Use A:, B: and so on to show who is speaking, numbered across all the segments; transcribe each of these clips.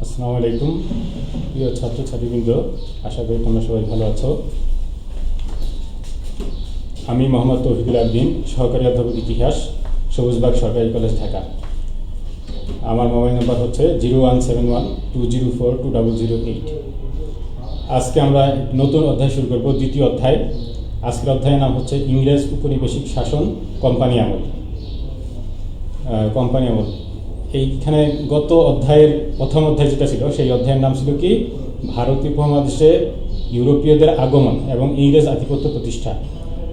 A: আসসালামু আলাইকুম প্রিয় ছাত্রছাত্রীবৃন্দ, আশা করি তোমরা সবাই ভালো আছো। আমি মোহাম্মদ তৌফিকুল আবদিন, সহকারী অধ্যাপক ইতিহাস, সবুজবাগ সরকারি কলেজ, ঢাকা। আমার মোবাইল নাম্বার হচ্ছে 017120420008। আজকে আমরা নতুন অধ্যায় শুরু করব, দ্বিতীয় অধ্যায়। আজকের অধ্যায়ের নাম হচ্ছে ইংরেজ উপনিবেশিক শাসন, কোম্পানি আমল। এইখানে গত অধ্যায়ের প্রথম অধ্যায় যেটা ছিল, সেই অধ্যায়ের নাম ছিল কি, ভারতীয় উপমহাদেশে ইউরোপীয়দের আগমন এবং ইংরেজ আধিপত্য প্রতিষ্ঠা।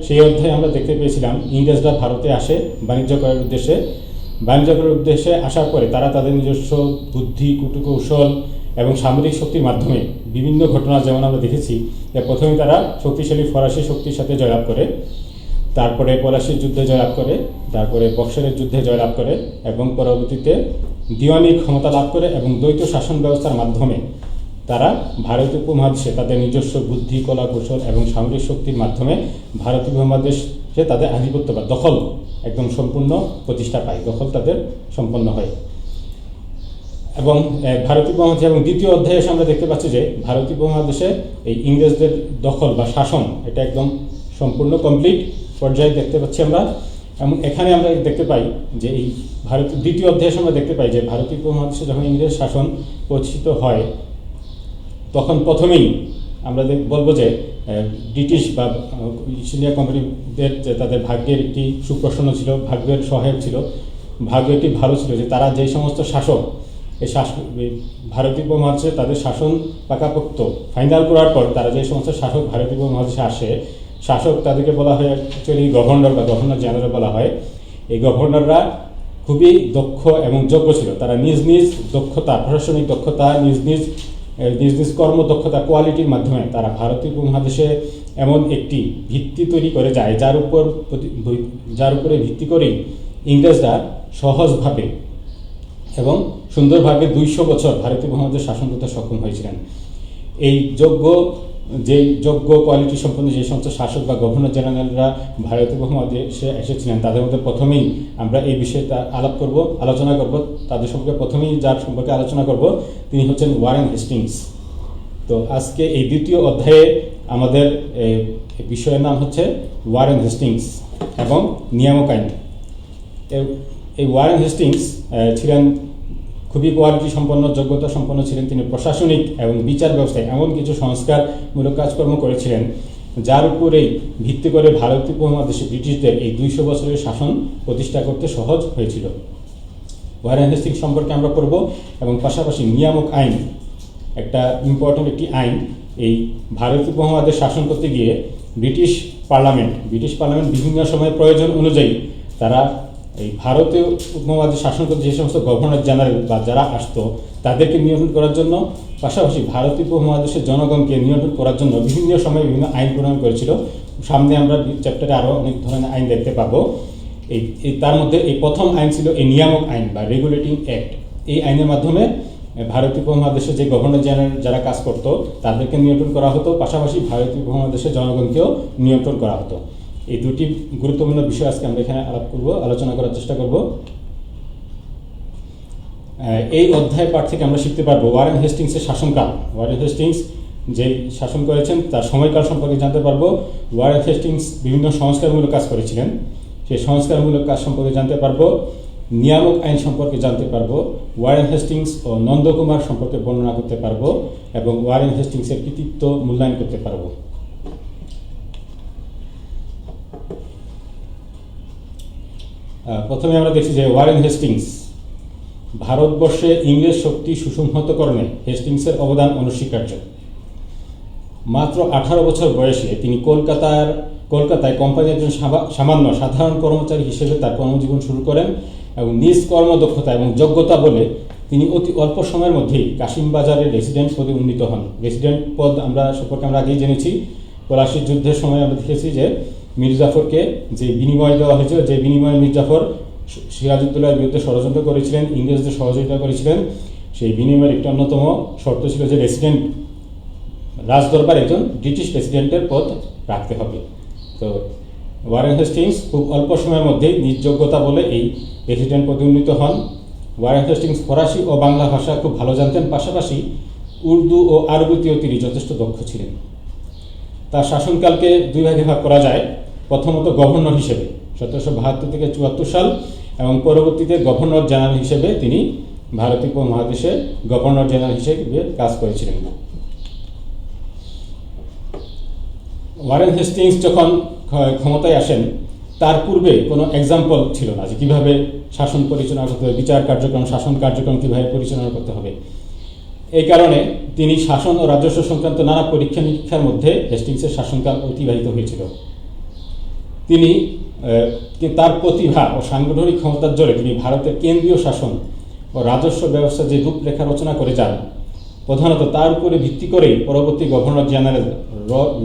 A: সেই অধ্যায়ে আমরা দেখতে পেয়েছিলাম ইংরেজরা ভারতে আসে বাণিজ্য করার উদ্দেশ্যে আসার পরে তারা তাদের নিজস্ব বুদ্ধি, কূটকৌশল এবং সামরিক শক্তির মাধ্যমে বিভিন্ন ঘটনা, যেমন আমরা দেখেছি যে প্রথমে তারা শক্তিশালী ফরাসি শক্তির সাথে জয়লাভ করে, তারপরে পলাশির যুদ্ধে জয়লাভ করে, তারপরে বক্সারের যুদ্ধে জয়লাভ করে এবং পরবর্তীতে দিওয়ানি ক্ষমতা লাভ করে এবং দ্বৈত শাসন ব্যবস্থার মাধ্যমে তারা ভারতীয় উপমহাদেশে তাদের নিজস্ব বুদ্ধি, কলা কৌশল এবং সামরিক শক্তির মাধ্যমে ভারতীয় উপমহাদেশে তাদের আধিপত্য বা দখল একদম সম্পূর্ণ প্রতিষ্ঠা পায়, দখল তাদের সম্পন্ন হয়। এবং ভারতীয় উপমহাদেশে এবং দ্বিতীয় অধ্যায়ে আমরা দেখতে পাচ্ছি যে ভারতীয় উপমহাদেশে এই ইংরেজদের দখল বা শাসন এটা একদম সম্পূর্ণ কমপ্লিট পর্যায়ে দেখতে পাচ্ছি আমরা। এবং এখানে আমরা দেখতে পাই যে এই দ্বিতীয় অধ্যায়ে আমরা দেখতে পাই যে ভারতীয় উপমহাদেশে যখন ইংরেজ শাসন প্রতিষ্ঠিত হয়, তখন প্রথমেই আমরা বলবো যে ব্রিটিশ বা ইস্ট ইন্ডিয়া কোম্পানিদের যে তাদের ভাগ্যের একটি সুপ্রসন্ন ছিল, ভাগ্যের সহায়ক ছিল, ভাগ্য একটি ভালো ছিল যে তারা যেই সমস্ত শাসক ভারতীয় উপমহাদেশে তাদের শাসন পাকাপোক্ত ফাইনাল করার পর তারা যে সমস্ত শাসক ভারতীয় উপমহাদেশে আসে, শাসক তাদেরকে বলা হয় অ্যাকচুয়ালি গভর্নর বা গভর্নর জেনারেল বলা হয়। এই গভর্নররা খুবই দক্ষ এবং যোগ্য ছিল। তারা নিজ নিজ দক্ষতা, প্রশাসনিক দক্ষতা, নিজ নিজ কর্মদক্ষতা, কোয়ালিটির মাধ্যমে তারা ভারতীয় উপমহাদেশে এমন একটি ভিত্তি তৈরি করে যায় যার উপরে ভিত্তি করেই ইংরেজরা সহজভাবে এবং সুন্দরভাবে 200 বছর ভারতীয় উপমহাদেশ শাসন করতে সক্ষম হয়েছিলেন। এই যোগ্য কোয়ালিটি সম্পন্ন যে সমস্ত শাসক বা গভর্নর জেনারেলরা ভারতীয় উপমহাদেশে এসেছিলেন, তাদের মধ্যে প্রথমেই আমরা এই বিষয়টা আলোচনা করব। তাদের সম্পর্কে প্রথমেই যার সম্পর্কে আলোচনা করব তিনি হচ্ছেন ওয়ারেন হেস্টিংস। তো আজকে এই দ্বিতীয় অধ্যায়ে আমাদের বিষয়ের নাম হচ্ছে ওয়ারেন হেস্টিংস এবং নিয়ামক আইন। এই ওয়ারেন হেস্টিংস ছিলেন খুবই কোয়ালিটি সম্পন্ন, যোগ্যতা সম্পন্ন ছিলেন। তিনি প্রশাসনিক এবং বিচার ব্যবস্থায় এমন কিছু সংস্কারমূলক কাজকর্ম করেছিলেন যার উপরেই ভিত্তি করে ভারতীয় উপমহাদেশে ব্রিটিশদের এই 200 বছরের শাসন প্রতিষ্ঠা করতে সহজ হয়েছিল। ওয়ারেন হেস্টিংস সম্পর্কে আমরা পড়ব এবং পাশাপাশি নিয়ামক আইন, একটা ইম্পর্ট্যান্ট একটি আইন। এই ভারতীয় উপমহাদেশ শাসন করতে গিয়ে ব্রিটিশ পার্লামেন্ট বিভিন্ন সময় প্রয়োজন অনুযায়ী তারা এই ভারতীয় উপমহাদেশ শাসন করতে যে সমস্ত গভর্নর জেনারেল বা যারা আসতো তাদেরকে নিয়ন্ত্রণ করার জন্য, পাশাপাশি ভারতীয় উপমহাদেশের জনগণকে নিয়ন্ত্রণ করার জন্য বিভিন্ন সময় বিভিন্ন আইন প্রণয়ন করেছিল। সামনে আমরা চ্যাপ্টারে আরও অনেক ধরনের আইন দেখতে পাবো। তার মধ্যে এই প্রথম আইন ছিল এই নিয়ামক আইন বা রেগুলেটিং অ্যাক্ট। এই আইনের মাধ্যমে ভারতীয় উপমহাদেশে যে গভর্নর জেনারেল যারা কাজ করত তাদেরকে নিয়ন্ত্রণ করা হতো, পাশাপাশি ভারতীয় উপমহাদেশের জনগণকেও নিয়ন্ত্রণ করা হতো। এই দুটি গুরুত্বপূর্ণ বিষয় আজকে আমরা এখানে আলোচনা করার চেষ্টা করব। এই অধ্যায় পাঠ থেকে আমরা শিখতে পারবো ওয়ারেন হেস্টিংসের শাসনকাল। ওয়ারেন হেস্টিংস যে শাসন করেছেন তার সময়কাল সম্পর্কে জানতে পারবো। ওয়ারেন হেস্টিংস বিভিন্ন সংস্কারমূলক কাজ করেছিলেন, সেই সংস্কারমূলক কাজ সম্পর্কে জানতে পারবো। নিয়ামক আইন সম্পর্কে জানতে পারবো। ওয়ারেন হেস্টিংস ও নন্দকুমার সম্পর্কে বর্ণনা করতে পারবো এবং ওয়ারেন হেস্টিংসের কৃতিত্ব মূল্যায়ন করতে পারবো। প্রথমে আমরা দেখছি যে ওয়ারেন হেস্টিংস ভারতবর্ষে ইংরেজ শক্তি সুসংহতকরণে হেস্টিংসের অবদান অনস্বীকার্য। মাত্র 18 বছর বয়সে তিনি কলকাতায় কোম্পানির একজন সামান্য সাধারণ কর্মচারী হিসেবে তার কর্মজীবন শুরু করেন এবং নিজ কর্মদক্ষতা এবং যোগ্যতা বলে তিনি অতি অল্প সময়ের মধ্যেই কাশিমবাজারের রেসিডেন্ট পদে উন্নীত হন। রেসিডেন্ট পদ সম্পর্কে আমরা আগেই জেনেছি। পলাশির যুদ্ধের সময় আমরা দেখেছি যে মির্জাফরকে যে বিনিময় দেওয়া হয়েছিল, যে বিনিময়ে মির্জাফর সিরাজউদ্দৌলার বিরুদ্ধে ষড়যন্ত্র করেছিলেন, ইংরেজদের সহযোগিতা করেছিলেন, সেই বিনিময়ের একটি অন্যতম শর্ত ছিল যে রাজদরবার একজন ব্রিটিশ প্রেসিডেন্টের পদ রাখতে হবে। তো ওয়ারেন হেস্টিংস খুব অল্প সময়ের মধ্যেই নিজ যোগ্যতা বলে এই প্রেসিডেন্ট পদে উন্নীত হন। ওয়ারেন হেস্টিংস ফরাসি ও বাংলা ভাষা খুব ভালো জানতেন, পাশাপাশি উর্দু ও আরবিতেও তিনি যথেষ্ট দক্ষ ছিলেন। তার শাসনকালকে দুই ভাগে ভাগ করা যায়। প্রথমত গভর্নর হিসেবে 1772 থেকে 74 সাল, এবং পরবর্তীতে গভর্নর জেনারেল হিসেবে তিনি ভারতীয় উপমহাদেশে গভর্নর জেনারেল হিসেবে কাজ করেছিলেন। ওয়ারেন হেস্টিংস যখন ক্ষমতায় আসেন, তার পূর্বে কোনো এক্সাম্পল ছিল না যে কীভাবে শাসন পরিচালনা করতে হবে, বিচার কার্যক্রম, শাসন কার্যক্রম কীভাবে পরিচালনা করতে হবে। এই কারণে তিনি শাসন ও রাজস্ব সংক্রান্ত নানা পরীক্ষা নিরীক্ষার মধ্যে হেস্টিংসের শাসনকাল অতিবাহিত হয়েছিল। তিনি তার প্রতিভা ও সাংগঠনিক ক্ষমতার জোরে তিনি ভারতের কেন্দ্রীয় শাসন ও রাজস্ব ব্যবস্থা যে রূপরেখা রচনা করে যান, প্রধানত তার উপরে ভিত্তি করেই পরবর্তী গভর্নর জেনারেল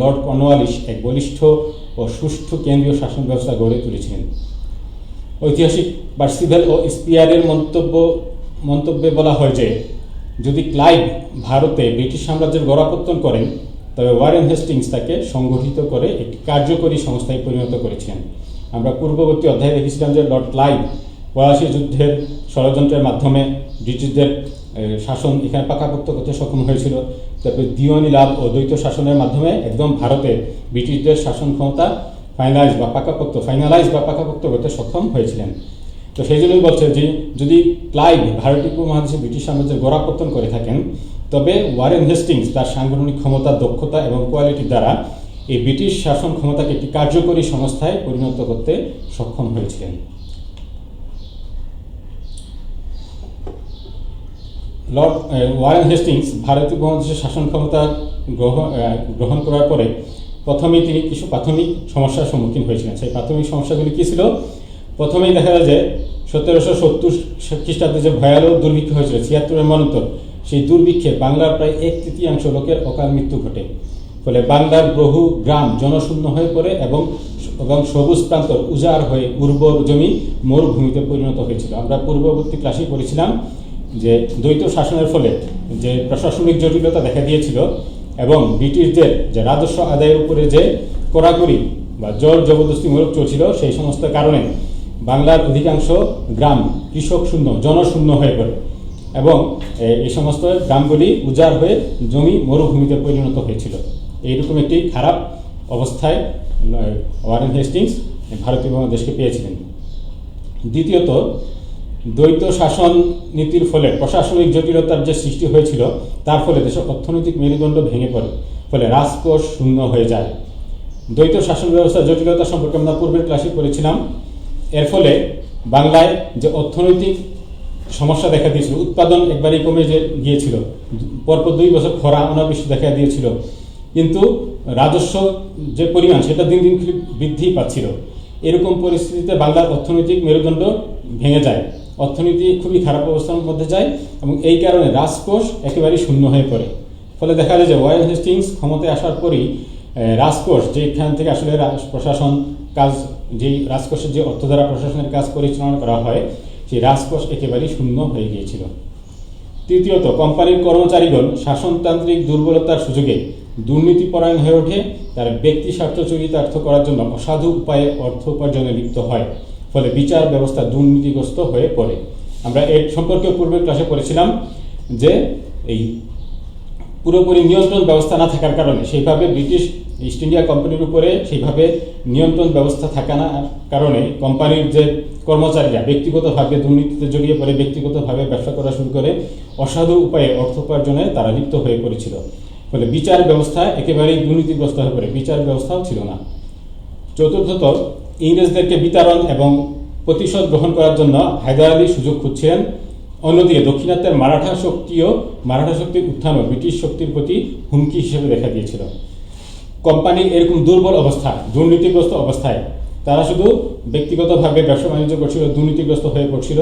A: লর্ড কর্নওয়ালিস এক বলিষ্ঠ ও সুষ্ঠু কেন্দ্রীয় শাসন ব্যবস্থা গড়ে তুলেছিলেন। ঐতিহাসিক পার্সিভেল ও স্পিয়ারের মন্তব্যে বলা হয় যে যদি ক্লাইভ ভারতে ব্রিটিশ সাম্রাজ্যের গোড়াপত্তন করেন, তবে ওয়ারেন হেস্টিংস তাকে সংগঠিত করে একটি কার্যকরী সংস্থায় পরিণত করেছিলেন। আমরা পূর্ববর্তী অধ্যায়ে দেখেছিলাম যে লর্ড ক্লাইভ পলাশী যুদ্ধের ষড়যন্ত্রের মাধ্যমে ব্রিটিশদের শাসন এখানে পাকাপোক্ত করতে সক্ষম হয়েছিল। তারপরে দিওয়ানি লাভ ও দ্বৈত শাসনের মাধ্যমে একদম ভারতে ব্রিটিশদের শাসন ক্ষমতা ফাইনালাইজ বা পাকাপোক্ত করতে সক্ষম হয়েছিলেন। তো সেই জন্যই বলছে যে যদি ক্লাইভ ভারতীয় উপমহাদেশে ব্রিটিশ সাম্রাজ্যের গোড়াপত্তন করে থাকেন, তবে ওয়ারেন হেস্টিংস তার সাংগঠনিক ক্ষমতা, দক্ষতা এবং কোয়ালিটির দ্বারা এই ব্রিটিশ শাসন ক্ষমতাকে একটি কার্যকরী সংস্থায় পরিণত করতে সক্ষম হয়েছিলেন। লর্ড ওয়ারেন হেস্টিংস ভারতীয় উপমহাদেশের শাসন ক্ষমতা গ্রহণ করার পরে প্রথমেই তিনি কিছু প্রাথমিক সমস্যার সম্মুখীন হয়েছিলেন। সেই প্রাথমিক সমস্যাগুলি কী ছিল? প্রথমেই দেখা যায় যে 1770 খ্রিস্টাব্দে যে ভয়াবহ দুর্ভিক্ষ হয়েছিল 76-এর মন্বন্তর, সেই দুর্ভিক্ষে বাংলার প্রায় 1/3 লোকের অকাল মৃত্যু ঘটে। ফলে বাংলার বহু গ্রাম জনশূন্য হয়ে পড়ে এবং সবুজ প্রান্তর উজাড় হয়ে উর্বর জমি মরুভূমিতে পরিণত হয়েছিল। আমরা পূর্ববর্তী ক্লাসে পড়েছিলাম যে দ্বৈত শাসনের ফলে যে প্রশাসনিক জটিলতা দেখা দিয়েছিল এবং ব্রিটিশদের যে রাজস্ব আদায়ের উপরে যে কড়াকড়ি বা জোর জবরদস্তিমূলক চলছিল, সেই সমস্ত কারণে বাংলার অধিকাংশ গ্রাম কৃষক শূন্য, জনশূন্য হয়ে পড়ে এবং এই সমস্ত গ্রামগুলি উজাড় হয়ে জমি মরুভূমিতে পরিণত হয়েছিল। এইরকম একটি খারাপ অবস্থায় ওয়ারেন হেস্টিংস ভারতীয় উপমহাদেশকে পেয়েছিলেন। দ্বিতীয়ত, দ্বৈত শাসন নীতির ফলে প্রশাসনিক জটিলতার যে সৃষ্টি হয়েছিল, তার ফলে দেশের অর্থনৈতিক মেরুদণ্ড ভেঙে পড়ে, ফলে রাজকোষ শূন্য হয়ে যায়। দ্বৈত শাসন ব্যবস্থার জটিলতা সম্পর্কে আমরা পূর্বের ক্লাসে পড়েছিলাম। এর ফলে বাংলায় যে অর্থনৈতিক সমস্যা দেখা দিয়েছিল, উৎপাদন একবারই কমে গিয়েছিল, পরপর 2 বছর খরা অনাবৃষ্টি দেখা দিয়েছিল, কিন্তু রাজস্ব যে পরিমাণ সেটা দিন দিন বৃদ্ধি পাচ্ছিল। এরকম পরিস্থিতিতে বাংলার অর্থনৈতিক মেরুদণ্ড ভেঙে যায়, অর্থনীতি খুবই খারাপ অবস্থার মধ্যে যায় এবং এই কারণে রাজকোষ একেবারেই শূন্য হয়ে পড়ে। ফলে দেখা যায় যে ওয়ারেন হেস্টিংস ক্ষমতায় আসার পরই রাজকোষ, যেখান থেকে আসলে প্রশাসন কাজ, যেই রাজকোষের যে অর্থ দ্বারা প্রশাসনের কাজ পরিচালনা করা হয়, সেই রাজকোষ একেবারেই শূন্য হয়ে গিয়েছিল। তৃতীয়ত, কোম্পানির কর্মচারীগণ শাসনতান্ত্রিক দুর্বলতার সুযোগে দুর্নীতিপরায়ণ হয়ে ওঠে, তার ব্যক্তি স্বার্থ চরিতার্থ করার জন্য অসাধু উপায়ে অর্থ উপার্জনে লিপ্ত হয়, ফলে বিচার ব্যবস্থা দুর্নীতিগ্রস্ত হয়ে পড়ে। আমরা এর সম্পর্কে পূর্বের ক্লাসে পড়েছিলাম যে এই পুরোপুরি নিয়ন্ত্রণ ব্যবস্থা না থাকার কারণে, সেইভাবে ব্রিটিশ ইস্ট ইন্ডিয়া কোম্পানির উপরে সেইভাবে নিয়ন্ত্রণ ব্যবস্থা থাকা না কারণে কোম্পানির যে কর্মচারীরা ব্যক্তিগতভাবে দুর্নীতিতে জড়িয়ে পড়ে, ব্যক্তিগতভাবে ব্যবসা করা শুরু করে, অসাধু উপায়ে অর্থ উপার্জনে তারা লিপ্ত হয়ে পড়েছিল। ফলে বিচার ব্যবস্থা একেবারেই দুর্নীতিগ্রস্ত হয়ে পড়ে, বিচার ব্যবস্থাও ছিল না। চতুর্থত, ইংরেজদেরকে বিতাড়ন এবং প্রতিশোধ গ্রহণ করার জন্য হায়দার আলী সুযোগ খুঁজছিলেন। অন্যদিকে দক্ষিণাত্যের মারাঠা শক্তির উত্থানও ব্রিটিশ শক্তির প্রতি হুমকি হিসেবে দেখা দিয়েছিল। কোম্পানির এরকম দুর্বল অবস্থা, দুর্নীতিগ্রস্ত অবস্থায় তারা শুধু ব্যক্তিগতভাবে ব্যবসা বাণিজ্য করছিল, দুর্নীতিগ্রস্ত হয়ে পড়ছিল।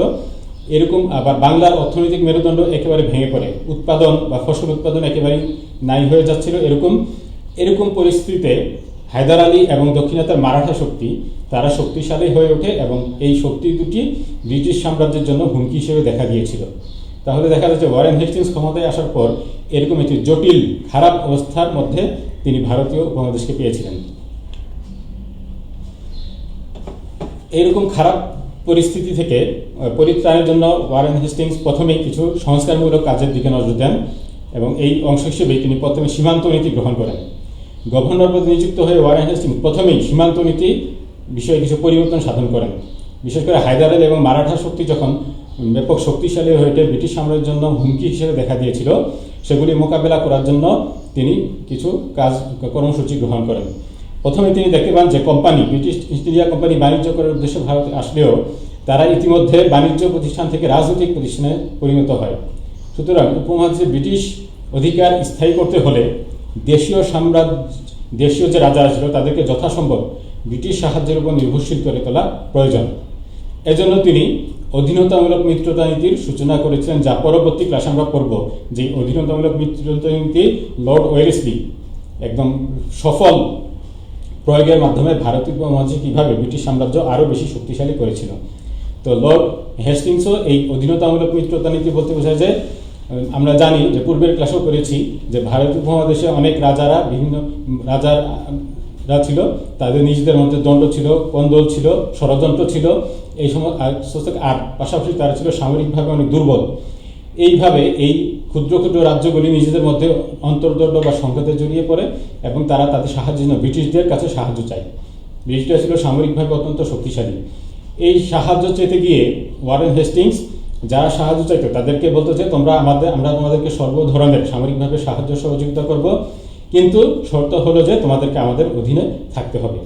A: এরকম আবার বাংলার অর্থনৈতিক মেরুদণ্ড একেবারে ভেঙে পড়ে, উৎপাদন বা ফসল উৎপাদন একেবারেই নাই হয়ে যাচ্ছিল। এরকম পরিস্থিতিতে হায়দার আলী এবং দক্ষিণাত্যের মারাঠা শক্তি তারা শক্তিশালী হয়ে ওঠে এবং এই শক্তি দুটি ব্রিটিশ সাম্রাজ্যের জন্য হুমকি হিসেবে দেখা দিয়েছিল। তাহলে দেখা যাচ্ছে ওয়ারেন হেস্টিংস ক্ষমতায় আসার পর এরকম একটি জটিল খারাপ অবস্থার মধ্যে তিনি ভারতীয় উপমহাদেশকে পেয়েছিলেন। এইরকম খারাপ পরিস্থিতি থেকে পরিত্রাণের জন্য ওয়ারেন হেস্টিংস প্রথমেই কিছু সংস্কারমূলক কাজের দিকে নজর দেন এবং এই অংশ হিসেবেই তিনি প্রথমে সীমান্ত নীতি গ্রহণ করেন। গভর্নর পদে নিযুক্ত হয়ে ওয়ারেন হেস্টিংস প্রথমেই সীমান্ত নীতি বিষয়ে কিছু পরিবর্তন সাধন করেন। বিশেষ করে হায়দার আলী এবং মারাঠা শক্তি যখন ব্যাপক শক্তিশালী হয়ে ওঠে, ব্রিটিশ সাম্রাজ্যের জন্য হুমকি হিসেবে দেখা দিয়েছিল, সেগুলি মোকাবেলা করার জন্য তিনি কিছু কর্মসূচি গ্রহণ করেন। প্রথমে তিনি দেখতে পান যে ব্রিটিশ ইস্ট ইন্ডিয়া কোম্পানি বাণিজ্য করার উদ্দেশ্যে ভারতে আসলেও তারা ইতিমধ্যে বাণিজ্য প্রতিষ্ঠান থেকে রাজনৈতিক প্রতিষ্ঠানে পরিণত হয়। সুতরাং উপমহাদেশে ব্রিটিশ অধিকার স্থায়ী করতে হলে দেশীয় যে রাজারা ছিল তাদেরকে যথাসম্ভব ব্রিটিশ সাহায্যের উপর নির্ভরশীল করে তোলা প্রয়োজন। এজন্য তিনি অধীনতামূলক মিত্রতা নীতির সূচনা করেছিলেন, যা পরবর্তী ক্লাসে আমরা পড়ব। যে অধীনতামূলক মিত্রতা নীতি লর্ড ওয়েলেসলি একদম সফল প্রয়োগের মাধ্যমে ভারতীয় উপমহাদেশে কীভাবে ব্রিটিশ সাম্রাজ্য আরও বেশি শক্তিশালী করেছিল। তো লর্ড হেস্টিংসও এই অধীনতামূলক মিত্রতা নীতি বলতে বোঝায় যে, আমরা জানি যে পূর্বের ক্লাসেও করেছি যে ভারতীয় উপমহাদেশে অনেক বিভিন্ন রাজারা ছিল, তাদের নিজেদের মধ্যে দ্বন্দ্ব ছিল, কোন্দল ছিল, ষড়যন্ত্র ছিল, এই সমস্ত। আর পাশাপাশি তারা ছিল সামরিকভাবে অনেক দুর্বল। এইভাবে এই ক্ষুদ্র ক্ষুদ্র রাজ্যগুলি নিজেদের মধ্যে অন্তর্দ্বন্দ্ব বা সংঘাতে জড়িয়ে পড়ে এবং তারা তাদের সাহায্যের জন্য ব্রিটিশদের কাছে সাহায্য চায়। ব্রিটিশরা ছিল সামরিকভাবে অত্যন্ত শক্তিশালী। এই সাহায্য চেতে গিয়ে ওয়ারেন হেস্টিংস যারা সাহায্য চাইতো তাদেরকে বলতো যে আমরা তোমাদেরকে সর্ব ধরনের সামরিকভাবে সাহায্য সহযোগিতা করব, কিন্তু শর্ত হলো যে তোমাদেরকে আমাদের অধীনে থাকতে হবে।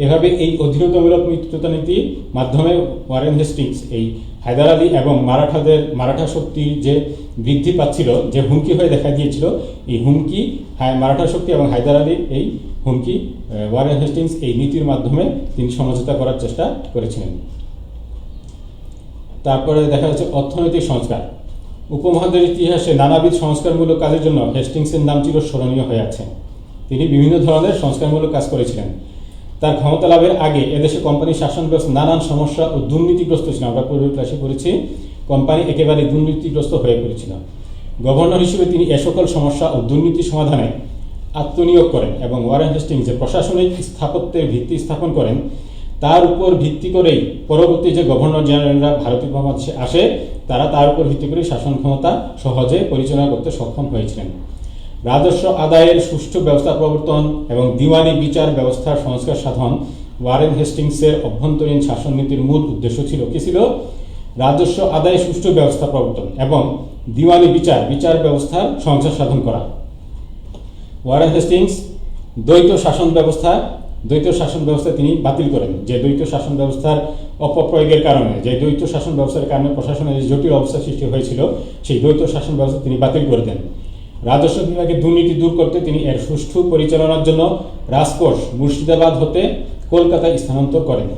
A: এভাবে এই অধীনতামূলক মিত্রতা নীতির মাধ্যমে ওয়ারেন হেস্টিংস এই হায়দার আলী এবং মারাঠা শক্তি যে বৃদ্ধি পাচ্ছিল, যে হুমকি হয়ে দেখা দিয়েছিল, এই হুমকি মারাঠা শক্তি এবং হায়দার আলীর এই হুমকি ওয়ারেন হেস্টিংস এই নীতির মাধ্যমে তিনি সমঝোতা করার চেষ্টা করেছিলেন। তারপরে দেখা যাচ্ছে অর্থনৈতিক সংস্কার। উপমহাদেশের ইতিহাসে নানাবিধ সংস্কারমূলক কাজের জন্য হেস্টিংসের নাম চিরস্মরণীয় হয়ে আছে। তিনি বিভিন্ন ধরনের সংস্কারমূলক কাজ করেছিলেন। তার ক্ষমতা লাভের আগে এদেশে কোম্পানির শাসন ব্যবস্থা নানান সমস্যা ও দুর্নীতিগ্রস্ত ছিল। আমরা পূর্বের ক্লাসে পড়েছি কোম্পানি একেবারে দুর্নীতিগ্রস্ত হয়ে পড়েছিল। গভর্নর হিসেবে তিনি এ সকল সমস্যা ও দুর্নীতি সমাধানে আত্মনিয়োগ করেন এবং ওয়ারেন হেস্টিংস যে প্রশাসনিক স্থাপত্যের ভিত্তি স্থাপন করেন, তার উপর ভিত্তি করেই পরবর্তী যে গভর্নর জেনারেলরা ভারতীয় উপমহাদেশে আসে, তারা তার উপর ভিত্তি করে শাসন ক্ষমতা সহজে পরিচালনা করতে সক্ষম হয়েছিলেন। রাজস্ব আদায়ের সুষ্ঠু ব্যবস্থা প্রবর্তন এবং দিওয়ানি বিচার ব্যবস্থার সংস্কার সাধন ওয়ারেন হেস্টিংসের অভ্যন্তরীণ শাসন নীতির মূল উদ্দেশ্য ছিল। কি ছিল? রাজস্ব আদায়ের সুষ্ঠু ব্যবস্থা প্রবর্তন এবং দিওয়ানি বিচার ব্যবস্থার সংস্কার সাধন করা। ওয়ারেন হেস্টিংস দ্বৈত শাসন ব্যবস্থা তিনি বাতিল করেন। যে দ্বৈত শাসন ব্যবস্থার অপপ্রয়োগের কারণে, যে দ্বৈত শাসন ব্যবস্থার কারণে প্রশাসনের জটিল অবস্থা সৃষ্টি হয়েছিল, সেই দ্বৈত শাসন ব্যবস্থা তিনি বাতিল করে দেন। রাজস্ব বিভাগের দুর্নীতি দূর করতে তিনি এর সুষ্ঠু পরিচালনার জন্য রাজকোষ মুর্শিদাবাদ হতে কলকাতায় স্থানান্তর করেন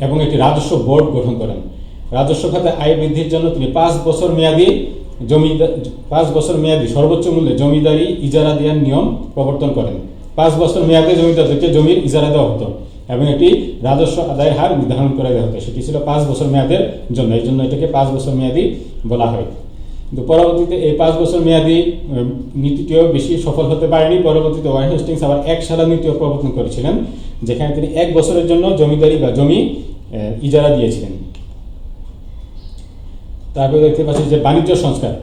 A: এবং একটি রাজস্ব বোর্ড গঠন করেন। রাজস্ব খাতে আয় বৃদ্ধির জন্য তিনি 5 বছর মেয়াদী সর্বোচ্চ মূল্যে জমিদারি ইজারা দেওয়ার নিয়ম প্রবর্তন করেন। 5 বছর মেয়াদে জমিদারদেরকে জমির ইজারা দেওয়া হতো এবং একটি রাজস্ব আদায়ের হার নির্ধারণ করে দেওয়া হতো। সেটি ছিল 5 বছর মেয়াদের জন্য, এই জন্য এটাকে 5 বছর মেয়াদী বলা হয়। কিন্তু পরবর্তীতে এই 5 বছর মেয়াদী নীতিটিও বেশি সফল হতে পারেনি। পরবর্তীতে ওয়ারেন হেস্টিংস আবার 1 সালা নীতিও প্রবর্তন করেছিলেন, যেখানে তিনি 1 বছরের জন্য জমিদারি বা জমি ইজারা দিয়েছিলেন। তারপরে দেখতে পাচ্ছি যে বাণিজ্য সংস্কার।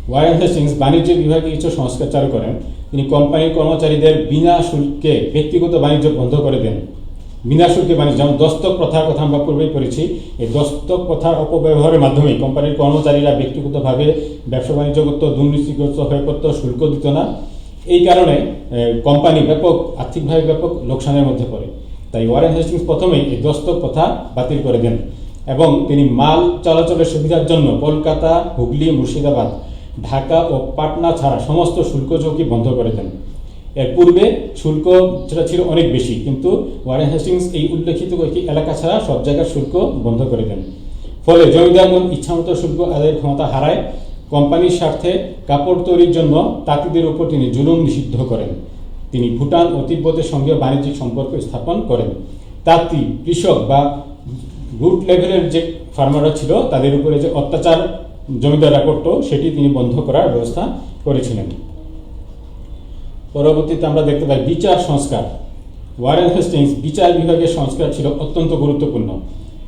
A: ওয়ারেন হেস্টিংস বাণিজ্য বিভাগে কিছু সংস্কার চালু করেন। তিনি কোম্পানির কর্মচারীদের বিনা শুল্কে ব্যক্তিগত বাণিজ্য বন্ধ করে দেন। বিনা শুল্কে বাণিজ্য, যেমন দস্তক প্রথার কথা আমরা পূর্বেই পড়েছি। এই দস্তক প্রথার অপব্যবহারের মাধ্যমে কোম্পানির কর্মচারীরা ব্যক্তিগতভাবে ব্যবসা বাণিজ্য করত, দুর্নীতিগ্রস্ত হয়ে পড়ত, শুল্ক দিত না। এই কারণে কোম্পানি আর্থিকভাবে ব্যাপক লোকসানের মধ্যে পড়ে। তাই ওয়ারেন হেস্টিংস প্রথমেই এই দস্তক প্রথা বাতিল করে দেন এবং তিনি মাল চলাচলের সুবিধার জন্য কলকাতা, হুগলি, মুর্শিদাবাদ, ঢাকা ও পাটনা ছাড়া সমস্ত শুল্ক চৌকি বন্ধ করে দেন। এর পূর্বে শুল্ক যেটা ছিল অনেক বেশি, কিন্তু ওয়ারেন হেস্টিংস এই উল্লেখিত কয়েকটি এলাকা ছাড়া সব জায়গার শুল্ক বন্ধ করে দেন। ফলে জমিদারগণ ইচ্ছামতো শুল্ক আদায়ের ক্ষমতা হারায়। কোম্পানির স্বার্থে কাপড় তৈরির জন্য তাঁতিদের উপর তিনি জুলুম নিষিদ্ধ করেন। তিনি ভুটান ও তিব্বতের সঙ্গে বাণিজ্যিক সম্পর্ক স্থাপন করেন। তাঁতি, কৃষক বা রুট লেভেলের যে ফার্মাররা ছিল তাদের উপরে যে অত্যাচার জমিদাররা করত, সেটি তিনি বন্ধ করার ব্যবস্থা করেছিলেন। পরবর্তীতে আমরা দেখতে পাই বিচার সংস্কার। ওয়ারেন হেস্টিংস বিচার বিভাগের সংস্কার ছিল অত্যন্ত গুরুত্বপূর্ণ।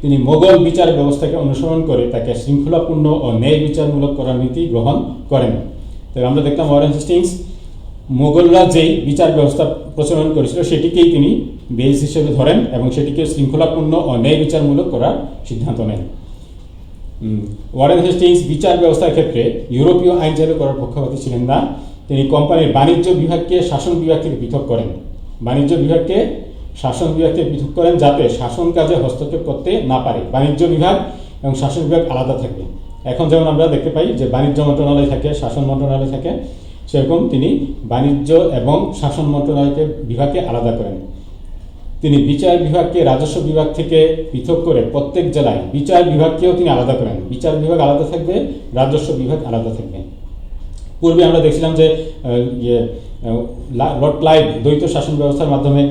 A: তিনি মোগল বিচার ব্যবস্থাকে অনুসরণ করে তাকে শৃঙ্খলাপূর্ণ ও ন্যায় বিচারমূলক করার নীতি গ্রহণ করেন। তো আমরা দেখলাম ওয়ারেন হেস্টিংস মোগলরা যেই বিচার ব্যবস্থা প্রচলন করেছিল সেটিকেই তিনি বেস হিসেবে ধরেন এবং সেটিকে শৃঙ্খলাপূর্ণ ও ন্যায় বিচারমূলক করার সিদ্ধান্ত নেন। ওয়ারেন হেস্টিংস বিচার ব্যবস্থার ক্ষেত্রে ইউরোপীয় আইন চালু করার পক্ষপাতী ছিলেন না। তিনি কোম্পানির বাণিজ্য বিভাগকে শাসন বিভাগ থেকে পৃথক করেন। বাণিজ্য বিভাগকে শাসন বিভাগ থেকে পৃথক করেন যাতে শাসন কাজে হস্তক্ষেপ করতে না পারে। বাণিজ্য বিভাগ এবং শাসন বিভাগ আলাদা থাকে। এখন যেমন আমরা দেখতে পাই যে বাণিজ্য মন্ত্রণালয় থাকে, শাসন মন্ত্রণালয় থাকে, সেরকম তিনি বাণিজ্য এবং শাসন মন্ত্রণালয়কে বিভাগকে আলাদা করেন। তিনি বিচার বিভাগকে রাজস্ব বিভাগ থেকে পৃথক করে প্রত্যেক জেলায় বিচার বিভাগকেও তিনি আলাদা করেন। বিচার বিভাগ আলাদা থাকবে, রাজস্ব বিভাগ আলাদা থাকবে। পূর্বে আমরা দেখছিলাম যে লর্ড ক্লাইভ দ্বৈত শাসন ব্যবস্থার মাধ্যমে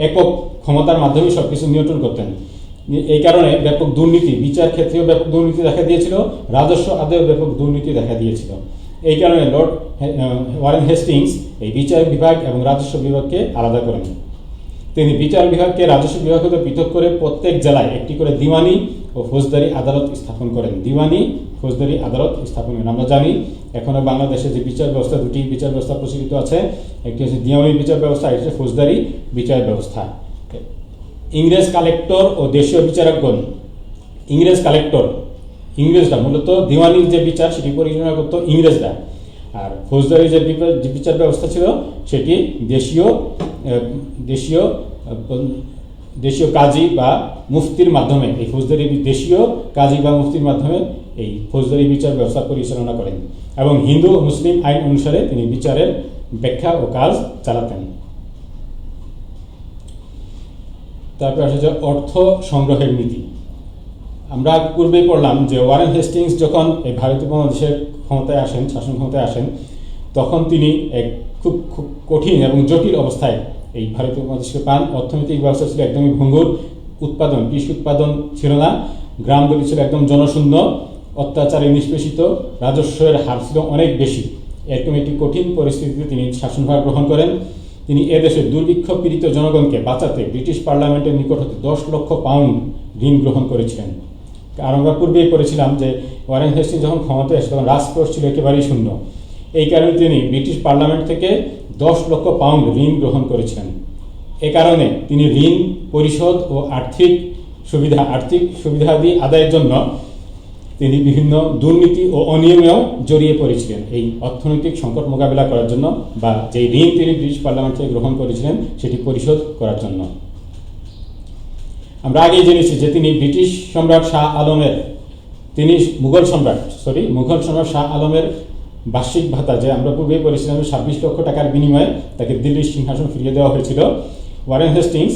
A: একক ক্ষমতার মাধ্যমে সবকিছু নিয়ন্ত্রণ করতেন। এই কারণে ব্যাপক দুর্নীতি, বিচার ক্ষেত্রেও ব্যাপক দুর্নীতি দেখা দিয়েছিল, রাজস্ব আদায়েও ব্যাপক দুর্নীতি দেখা দিয়েছিল। এই কারণে লর্ড ওয়ারেন হেস্টিংস এই বিচার বিভাগ এবং রাজস্ব বিভাগকে আলাদা করেন। তিনি বিচার বিভাগকে রাজস্ব বিভাগ হতে পৃথক করে প্রত্যেক জেলায় একটি করে দিওয়ানি ও ফৌজদারি আদালত স্থাপন করেন। দিওয়ানি, ফৌজদারি আদালত স্থাপন করেন। আমরা জানি এখনো বাংলাদেশে যে বিচার ব্যবস্থা, দুটি বিচার ব্যবস্থা প্রচলিত আছে, একটি হচ্ছে দিওয়ানি বিচার ব্যবস্থা, একটি হচ্ছে ফৌজদারি বিচার ব্যবস্থা। ইংরেজ কালেক্টর ও দেশীয় বিচারকগণ, ইংরেজ কালেক্টর, ইংরেজরা মূলত দিওয়ানির যে বিচার সেটি পরিচালনা করত ইংরেজরা, আর ফৌজদারি যে বিচার ব্যবস্থা ছিল সেটি দেশীয় কাজী বা মুফতির মাধ্যমে, এই ফৌজদারি দেশীয় কাজী বা মুফতির মাধ্যমে এই ফৌজদারি বিচার ব্যবস্থা পরিচালনা করেন এবং হিন্দু ও মুসলিম আইন অনুসারে তিনি বিচারের ব্যাখ্যা ও কাজ চালাতেন। তারপর আসে যে অর্থ সংগ্রহের নীতি। আমরা পূর্বেই পড়লাম যে ওয়ারেন হেস্টিংস যখন এই ভারতীয় উপমহাদেশের ক্ষমতায় আসেন, শাসন ক্ষমতায় আসেন, তখন তিনি এক খুব কঠিন এবং জটিল অবস্থায় এই ভারতীয় উপমহাদেশকে পান। অর্থনৈতিক ব্যবস্থা ছিল একদমই ভঙ্গুর, উৎপাদন, কৃষি উৎপাদন ছিল না, গ্রামগুলি ছিল একদম জনশূন্য, অত্যাচারে নিষ্পেষিত, রাজস্বের হার ছিল অনেক বেশি। এরকম একটি কঠিন পরিস্থিতিতে তিনি শাসনভার গ্রহণ করেন। তিনি এদেশের দুর্ভিক্ষ পীড়িত জনগণকে বাঁচাতে ব্রিটিশ পার্লামেন্টের নিকট হতে 10 লক্ষ পাউন্ড ঋণ গ্রহণ করেছিলেন। আর আমরা পূর্বেই করেছিলাম যে ওয়ারেন হেস্টিংস যখন ক্ষমতায় আসে তখন রাজকোষ ছিল একেবারেই শূন্য। এই কারণে তিনি ব্রিটিশ পার্লামেন্ট থেকে 10 লক্ষ পাউন্ড ঋণ গ্রহণ করেছিলেন। এ কারণে তিনি ঋণ পরিশোধ ও আর্থিক সুবিধাদি আদায়ের জন্য তিনি বিভিন্ন দুর্নীতি ও অনিয়মেও জড়িয়ে পড়েছিলেন এই অর্থনৈতিক সংকট মোকাবিলা করার জন্য, বা যে ঋণ তিনি ব্রিটিশ পার্লামেন্ট থেকে গ্রহণ করেছিলেন সেটি পরিশোধ করার জন্য। আমরা আগেই জেনেছি যে তিনি ব্রিটিশ সম্রাট শাহ আলমের, মুঘল সম্রাট শাহ আলমের বার্ষিক ভাতা, যে আমরা পূর্বেই বলেছিলাম 26 লক্ষ টাকার বিনিময়ে তাকে দিল্লির সিংহাসন ফিরিয়ে দেওয়া হয়েছিল। ওয়ারেন হেস্টিংস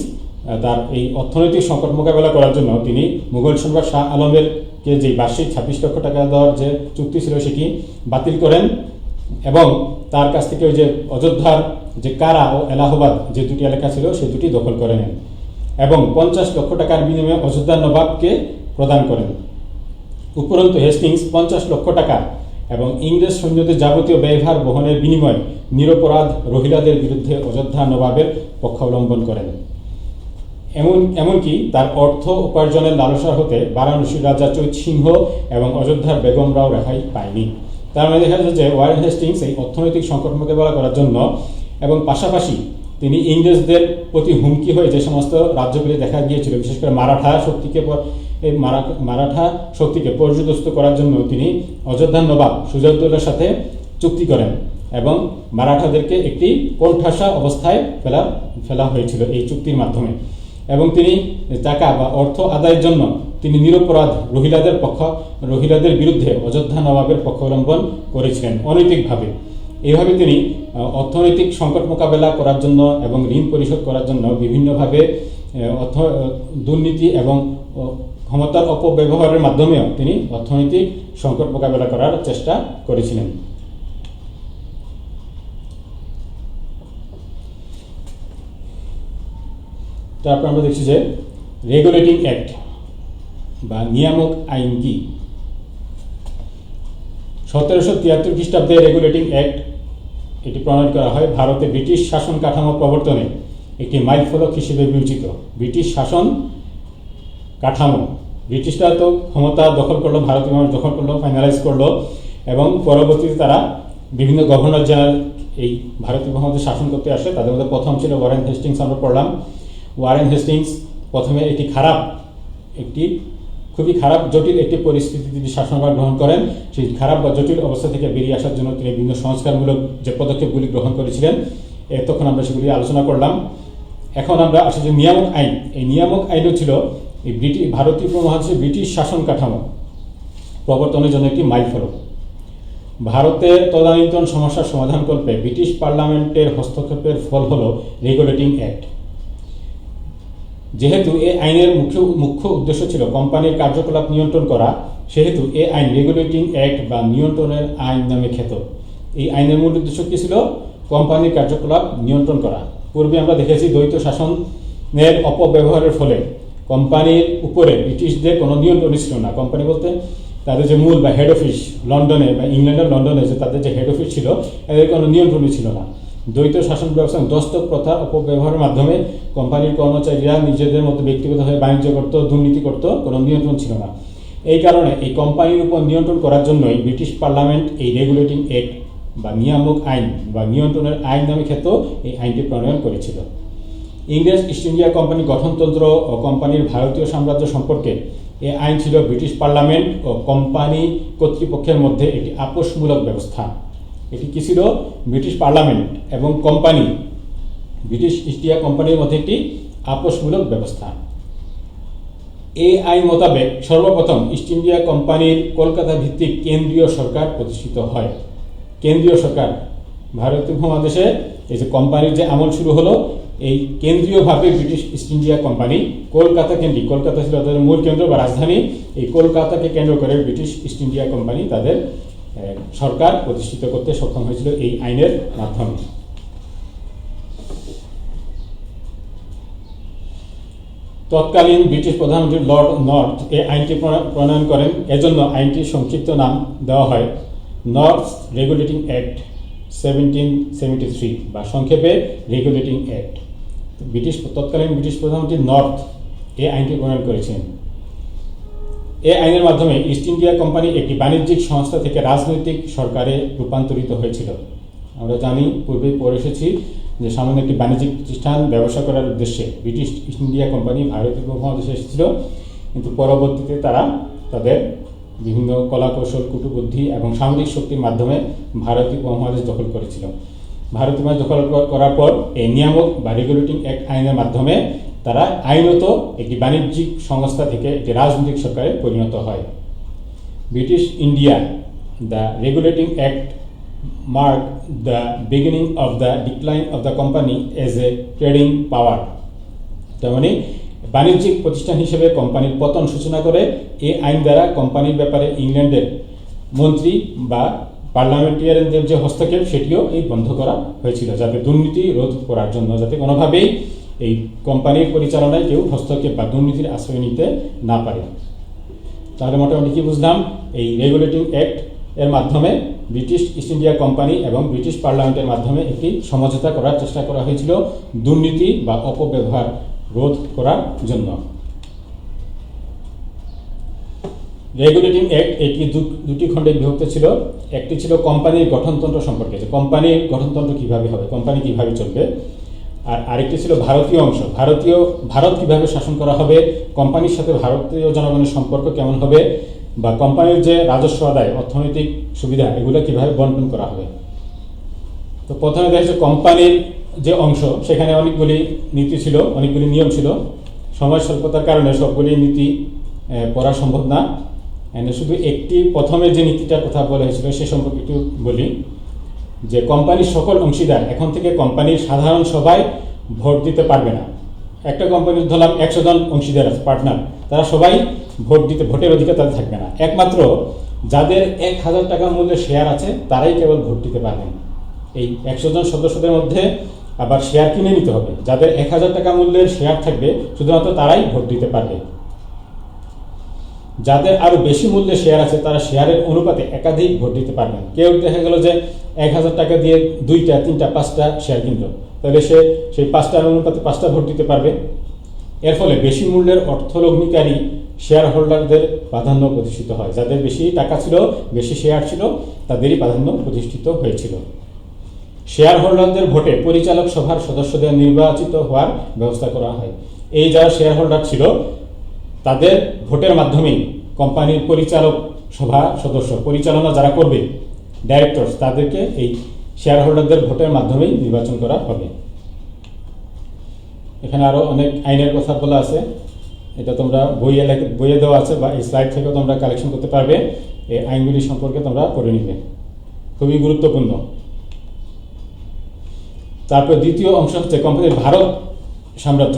A: তার এই অর্থনৈতিক সংকট মোকাবেলা করার জন্য তিনি মুঘল সম্রাট শাহ আলমেরকে যে বার্ষিক 26 লক্ষ টাকা দেওয়ার যে চুক্তি ছিল সেটি বাতিল করেন এবং তার কাছ থেকে ওই যে অযোধ্যার যে কারা ও এলাহাবাদ যে দুটি এলাকা ছিল সেই দুটি দখল করে নেন এবং 50 লক্ষ টাকার বিনিময়ে অযোধ্যার নবাবকে প্রদান করেন। উপরন্তু হেস্টিংস 50 লক্ষ টাকা এবং ইংরেজ সৈন্যদের যাবতীয় ব্যয়ভার বহনের বিনিময়ে নিরপরাধ রোহিলাদের বিরুদ্ধে অযোধ্যা নবাবের পক্ষাবলম্বন করেন। এমনকি তার অর্থ উপার্জনের লালসা হতে বারাণসীর রাজা চৈত সিংহ এবং অযোধ্যার বেগমরাও রেহাই পায়নি। তার মানে দেখা যাচ্ছে যে ওয়ারেন হেস্টিংস এই অর্থনৈতিক সংকট মোকাবেলা করার জন্য এবং পাশাপাশি তিনি ইংরেজদের প্রতি হুমকি হয়ে যে সমস্ত রাজ্যগুলি দেখা গিয়েছিল, বিশেষ করে মারাঠা শক্তিকে পর্যদস্ত করার জন্য তিনি অযোধ্যার নবাব সুজাউদ্দৌলার সাথে চুক্তি করেন এবং মারাঠাদেরকে একটি কোণঠাসা অবস্থায় ফেলা হয়েছিল এই চুক্তির মাধ্যমে। এবং তিনি টাকা বা অর্থ আদায়ের জন্য তিনি নিরপরাধ রোহিলাদের বিরুদ্ধে অযোধ্যা নবাবের পক্ষ অবলম্বন করেছিলেন অনৈতিকভাবে। এইভাবে তিনি অর্থনৈতিক সংকট মোকাবেলা করার জন্য এবং ঋণ পরিশোধ করার জন্য বিভিন্নভাবে দুর্নীতি এবং ক্ষমতার অপব্যবহারের মাধ্যমেও তিনি অর্থনৈতিক সংকট মোকাবেলা করার চেষ্টা করেছিলেন। তারপর আমরা দেখছি যে রেগুলেটিং অ্যাক্ট বা নিয়ামক আইন কি। 1773 খ্রিস্টাব্দে রেগুলেটিং অ্যাক্ট এটি প্রণয়ন করা হয়। ভারতে ব্রিটিশ শাসন কাঠামো প্রবর্তনে একটি মাইলফলক হিসেবে বিবেচিত। ব্রিটিশ শাসন কাঠামো ব্রিটিশরা তো ক্ষমতা দখল করলো, ভারতীয় মানুষ দখল করলো, ফাইনালাইজ করলো, এবং পরবর্তীতে তারা বিভিন্ন গভর্নর জেনারেল এই ভারতীয় উপমহাদেশে শাসন করতে আসে। তাদের মধ্যে প্রথম ছিল ওয়ারেন হেস্টিংস। আমরা পড়লাম ওয়ারেন হেস্টিংস প্রথমে খুবই খারাপ জটিল একটি পরিস্থিতি তিনি শাসনভার গ্রহণ করেন। সেই খারাপ বা জটিল অবস্থা থেকে বেরিয়ে আসার জন্য তিনি বিভিন্ন সংস্কারমূলক যে পদক্ষেপগুলি গ্রহণ করেছিলেন, তখন আমরা সেগুলি আলোচনা করলাম। এখন আমরা আসি যে নিয়ামক আইন। এই নিয়ামক আইনও ছিল এই ভারতীয় উপমহাদেশে ব্রিটিশ শাসন কাঠামো প্রবর্তনের জন্য একটি মাইলফলক। ভারতের তদানীন্তন সমস্যার সমাধানকল্পে ব্রিটিশ পার্লামেন্টের হস্তক্ষেপের ফল হল রেগুলেটিং অ্যাক্ট। যেহেতু এই আইনের মুখ্য উদ্দেশ্য ছিল কোম্পানির কার্যকলাপ নিয়ন্ত্রণ করা, সেহেতু এই আইন রেগুলেটিং অ্যাক্ট বা নিয়ন্ত্রণের আইন নামে খ্যাত। এই আইনের মূল উদ্দেশ্য কী ছিল? কোম্পানির কার্যকলাপ নিয়ন্ত্রণ করা। পূর্বে আমরা দেখেছি দ্বৈত শাসনের অপব্যবহারের ফলে কোম্পানির উপরে ব্রিটিশদের কোনো নিয়ন্ত্রণ ছিল না। কোম্পানি বলতে তাদের যে মূল বা হেড অফিস লন্ডনে বা ইংল্যান্ডের লন্ডনে যে তাদের যে হেড অফিস ছিল, এদের কোনো নিয়ন্ত্রণই ছিল না। দ্বৈত শাসন ব্যবস্থা দস্তক প্রথার অপব্যবহারের মাধ্যমে কোম্পানির কর্মচারীরা নিজেদের মতো ব্যক্তিগতভাবে বাণিজ্য করত, দুর্নীতি করত, কোনো নিয়ন্ত্রণ ছিল না। এই কারণে এই কোম্পানির উপর নিয়ন্ত্রণ করার জন্যই ব্রিটিশ পার্লামেন্ট এই রেগুলেটিং অ্যাক্ট বা নিয়ামক আইন বা নিয়ন্ত্রণের আইন নামে খ্যাত এই আইনটি প্রণয়ন করেছিল। ইংরেজ ইস্ট ইন্ডিয়া কোম্পানি গঠনতন্ত্র ও কোম্পানির ভারতীয় সাম্রাজ্য সম্পর্কে এই আইন ছিল ব্রিটিশ পার্লামেন্ট ও কোম্পানি কর্তৃপক্ষের মধ্যে একটি আপোষমূলক ব্যবস্থা। এটি কি ছিল? ব্রিটিশ পার্লামেন্ট এবং কোম্পানি, ব্রিটিশ ইস্ট ইন্ডিয়া কোম্পানির মধ্যে একটি আপোষমূলক ব্যবস্থা। এই আইন মোতাবেক সর্বপ্রথম ইস্ট ইন্ডিয়া কোম্পানির কলকাতা ভিত্তিক কেন্দ্রীয় সরকার প্রতিষ্ঠিত হয়। কেন্দ্রীয় সরকার ভারতীয় উপমহাদেশে এই যে কোম্পানির যে আমল শুরু হলো, এই কেন্দ্রীয়ভাবে British East India company Kolkata কেন্দ্রিক, কলকাতা ছিল তাদের মূল কেন্দ্র বা রাজধানী, এই কলকাতাকে কেন্দ্র করে ব্রিটিশ ইস্ট ইন্ডিয়া কোম্পানি তাদের সরকার প্রতিষ্ঠিত করতে সক্ষম হয়েছিল এই আইনের মাধ্যমে। তৎকালীন ব্রিটিশ প্রধানমন্ত্রী লর্ড নর্থ এই আইনটি প্রণয়ন করেন। এজন্য আইনটির সংক্ষিপ্ত নাম দেওয়া হয় নর্থ রেগুলেটিং অ্যাক্ট 1773 বা সংক্ষেপে রেগুলেটিং অ্যাক্ট। তৎকালীন ব্রিটিশ প্রধানমন্ত্রী নর্থ এই আইনটি প্রণয়ন করেছেন। এই আইনের মাধ্যমে ইস্ট ইন্ডিয়া কোম্পানি একটি বাণিজ্যিক সংস্থা থেকে রাজনৈতিক সরকারে রূপান্তরিত হয়েছিল। আমরা জানি, পূর্বে পড়ে এসেছি যে সামান্য একটি বাণিজ্যিক প্রতিষ্ঠান ব্যবসা করার উদ্দেশ্যে ব্রিটিশ ইস্ট ইন্ডিয়া কোম্পানি ভারতীয় উপমহাদেশে এসেছিল, কিন্তু পরবর্তীতে তারা তাদের বিভিন্ন কলাকৌশল, কূটবুদ্ধি এবং সামরিক শক্তির মাধ্যমে ভারতীয় উপমহাদেশ দখল করেছিল। ভারতীয় উপমহাদেশ দখল করার পর এই নিয়ামক বা রেগুলেটিং অ্যাক্ট আইনের মাধ্যমে তারা আইনত একটি বাণিজ্যিক সংস্থা থেকে একটি রাজনৈতিক সরকারে পরিণত হয়। British India the regulating act mark the beginning of the decline of the company as a trading power. তার মানে বাণিজ্যিক প্রতিষ্ঠান হিসেবে কোম্পানির পতন সূচনা করে। এই আইন দ্বারা কোম্পানির ব্যাপারে ইংল্যান্ডের মন্ত্রী বা পার্লামেন্টারিয়ানদের যে হস্তক্ষেপ সেটিও এই বন্ধ করা হয়েছিল, যাতে দুর্নীতি রোধ করার জন্য, যাতে কোনোভাবেই এই কোম্পানির পরিচালনায় কেউ হস্তক্ষেপ বা দুর্নীতির আশ্রয় নিতে না পারে। তাহলে মোটামুটি কি বুঝলাম? এই রেগুলেটিং অ্যাক্ট এর মাধ্যমে ব্রিটিশ ইস্ট ইন্ডিয়া কোম্পানি এবং ব্রিটিশ পার্লামেন্টের মাধ্যমে একটি সমঝোতা করার চেষ্টা করা হয়েছিল দুর্নীতি বা অপব্যবহার রোধ করার জন্য। রেগুলেটিং অ্যাক্ট এটি দুটি খণ্ডে বিভক্ত ছিল। একটি ছিল কোম্পানির গঠনতন্ত্র সম্পর্কে, যে কোম্পানির গঠনতন্ত্র কিভাবে হবে, কোম্পানি কিভাবে চলবে, আর আরেকটি ছিল ভারতীয় অংশ, ভারত কিভাবে শাসন করা হবে, কোম্পানির সাথে ভারতীয় জনগণের সম্পর্ক কেমন হবে, বা কোম্পানির যে রাজস্ব আদায়, অর্থনৈতিক সুবিধা, এগুলো কিভাবে বন্টন করা হবে। তো প্রথমে দেখা যাচ্ছে কোম্পানির যে অংশ, সেখানে অনেকগুলি নীতি ছিল, অনেকগুলি নিয়ম ছিল। সময় স্বল্পতার কারণে সবগুলি নীতি পড়া সম্ভব না। শুধু একটি প্রথমে যে নীতিটার কথা বলা হয়েছিল সে সম্পর্কে একটু বলি, যে কোম্পানির সকল অংশীদার এখন থেকে কোম্পানির সাধারণ সভায় ভোট দিতে পারবে না। একটা কোম্পানির ধরলাম 100 জন অংশীদার আছে, পার্টনার, তারা সবাই ভোটের অধিকার তাদের থাকবে না। একমাত্র যাদের 1000 টাকা মূল্যের শেয়ার আছে তারাই কেবল ভোট দিতে পারবেন। এই 100 জন সদস্যদের মধ্যে আবার শেয়ার কিনে নিতে হবে। যাদের 1000 টাকা মূল্যের শেয়ার থাকবে শুধুমাত্র তারাই ভোট দিতে পারবে। যাদের আরো বেশি মূল্যের শেয়ার আছে তারা শেয়ারের অনুপাতে একাধিক ভোট দিতে পারবেন। কেউ দেখা গেল যে 1000 টাকা দিয়ে 2টা, 3টা, 5টা শেয়ার কিনলো, তাহলে সে সেই 5টার অনুপাতে 5টা ভোট দিতে পারবে। এর ফলে বেশি মূল্যের অর্থলগ্নিকারী শেয়ার হোল্ডারদের প্রাধান্য প্রতিষ্ঠিত হয়। যাদের বেশি টাকা ছিল, বেশি শেয়ার ছিল, তাদেরই প্রাধান্য প্রতিষ্ঠিত হয়েছিল। শেয়ার হোল্ডারদের ভোটে পরিচালক সভার সদস্যদের নির্বাচিত হওয়ার ব্যবস্থা করা হয়। এই যারা শেয়ার হোল্ডার ছিল তাদের ভোটের মাধ্যমেই কোম্পানির পরিচালক সভা সদস্য, পরিচালনা যারা করবে, ডাইরেক্টরস, তাদেরকে এই শেয়ার হোল্ডারদের ভোটের মাধ্যমেই নির্বাচন করা হবে। এখানে আরও অনেক আইনের কথা বলা আছে, এটা তোমরা বইয়ে দেওয়া আছে বা এই স্লাইড থেকেও তোমরা কালেকশন করতে পারবে। এই আইনগুলি সম্পর্কে তোমরা পড়ে নিবে, খুবই গুরুত্বপূর্ণ। তারপর দ্বিতীয় অংশ হচ্ছে কোম্পানির ভারত সাম্রাজ্য,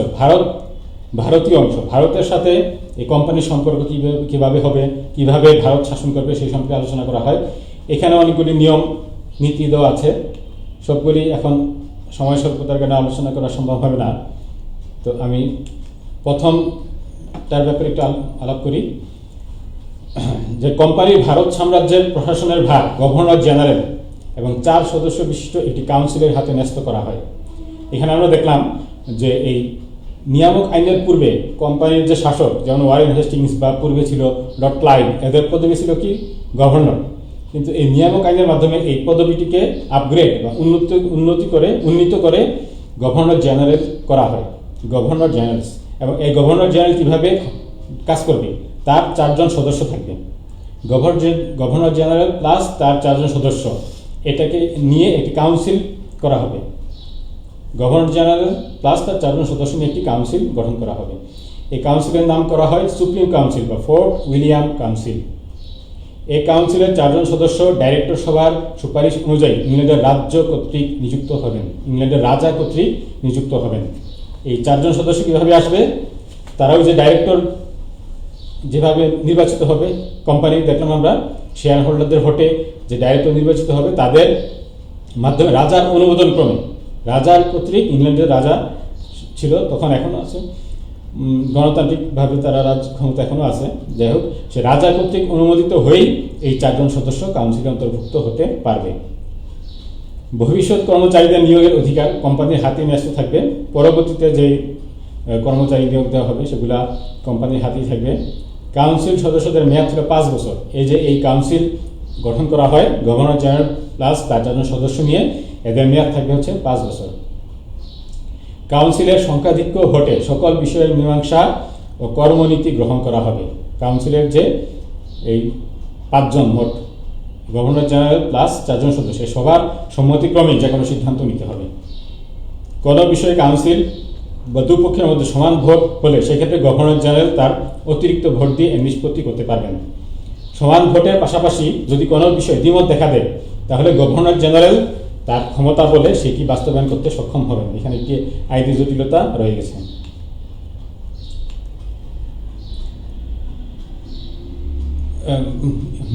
A: ভারতীয় অংশ। ভারতের সাথে এই কোম্পানির সম্পর্ক কীভাবে হবে, কিভাবে ভারত শাসন করবে, সেই সম্পর্কে আলোচনা করা হয়। এখানে অনেকগুলি নিয়ম নীতি দেওয়া আছে, সবগুলি এখন সময় স্বল্পতার কারণে আলোচনা করা সম্ভব হবে না। তো আমি প্রথমটার ব্যাপারে একটু আলাপ করি, যে কোম্পানির ভারত সাম্রাজ্যের প্রশাসনের ভার গভর্নর জেনারেল এবং 4 সদস্য বিশিষ্ট একটি কাউন্সিলের হাতে ন্যস্ত করা হয়। এখানে আমরা দেখলাম যে এই নিয়ামক আইনের পূর্বে কোম্পানির যে শাসক, যেমন ওয়ারেন হেস্টিংস বা পূর্বে ছিল লর্ড ক্লাইভ, এদের পদবি ছিল কি গভর্নর। কিন্তু এই নিয়ামক আইনের মাধ্যমে এই পদবিটিকে আপগ্রেড বা উন্নীত করে গভর্নর জেনারেল করা হয়, গভর্নর জেনারেলস। এবং এই গভর্নর জেনারেল কীভাবে কাজ করবে, তার 4 জন সদস্য থাকবে। গভর্নর জেনারেল প্লাস তার 4 জন সদস্য, এটাকে নিয়ে একটি কাউন্সিল করা হবে। গভর্নর জেনারেল প্লাস তার 4 জন সদস্য নিয়ে একটি কাউন্সিল গঠন করা হবে। এই কাউন্সিলের নাম করা হয় সুপ্রিম কাউন্সিল বা ফোর্ট উইলিয়াম কাউন্সিল। এই কাউন্সিলের 4 জন সদস্য ডাইরেক্টর সভার সুপারিশ অনুযায়ী ইংল্যান্ডের রাজ্য কর্তৃক নিযুক্ত হবেন, ইংল্যান্ডের রাজা কর্তৃক নিযুক্ত হবেন। এই 4 জন সদস্য কীভাবে আসবে, তারাও যে ডাইরেক্টর যেভাবে নির্বাচিত হবে কোম্পানি, দেখলাম আমরা শেয়ার হোল্ডারদের ভোটে যে ডাইরেক্টর নির্বাচিত হবে তাদের মাধ্যমে রাজার অনুমোদন ক্রমে, রাজার কর্তৃক, ইংল্যান্ডের রাজা ছিল তখন, এখনও আছে, গণতান্ত্রিকভাবে তারা রাজ ক্ষমতা এখনও আছে, যাই হোক, সে রাজা কর্তৃক অনুমোদিত হয়েই এই 4 জন সদস্য কাউন্সিলে অন্তর্ভুক্ত হতে পারবে। ভবিষ্যৎ কর্মচারীদের নিয়োগের অধিকার কোম্পানির হাতে ন্যস্ত থাকবে। পরবর্তীতে যে কর্মচারী নিয়োগ দেওয়া হবে সেগুলা কোম্পানির হাতেই থাকবে। কাউন্সিল সদস্যদের মেয়াদ ছিল 5 বছর। এই যে এই কাউন্সিল গঠন করা হয় গভর্নর জেনারেল প্লাস তার 4 জন সদস্য নিয়ে, এদের মেয়াদ থাকবে হচ্ছে 5 বছর। কাউন্সিলের সংখ্যাধিক্য ভোটে সকল বিষয়ের মীমাংসা ও কর্মনীতি গ্রহণ করা হবে। কাউন্সিলের যে এই 5 জন মোট গভর্নর জেনারেল প্লাস 4 জন সদস্য, সবার সম্মতিক্রমে যে কোনো সিদ্ধান্ত নিতে হবে। কোনো বিষয়ে কাউন্সিল বা দুপক্ষের মধ্যে সমান ভোট হলে সেক্ষেত্রে গভর্নর জেনারেল তার অতিরিক্ত ভোট দিয়ে নিষ্পত্তি করতে পারবেন। সমান ভোটের পাশাপাশি যদি কোনো বিষয়ে দ্বিমত দেখা দেয় তাহলে গভর্নর জেনারেল তার ক্ষমতা বলে সেটি বাস্তবায়ন করতে সক্ষম হবেন। এখানে একটি আইনি জটিলতা রয়ে গেছে।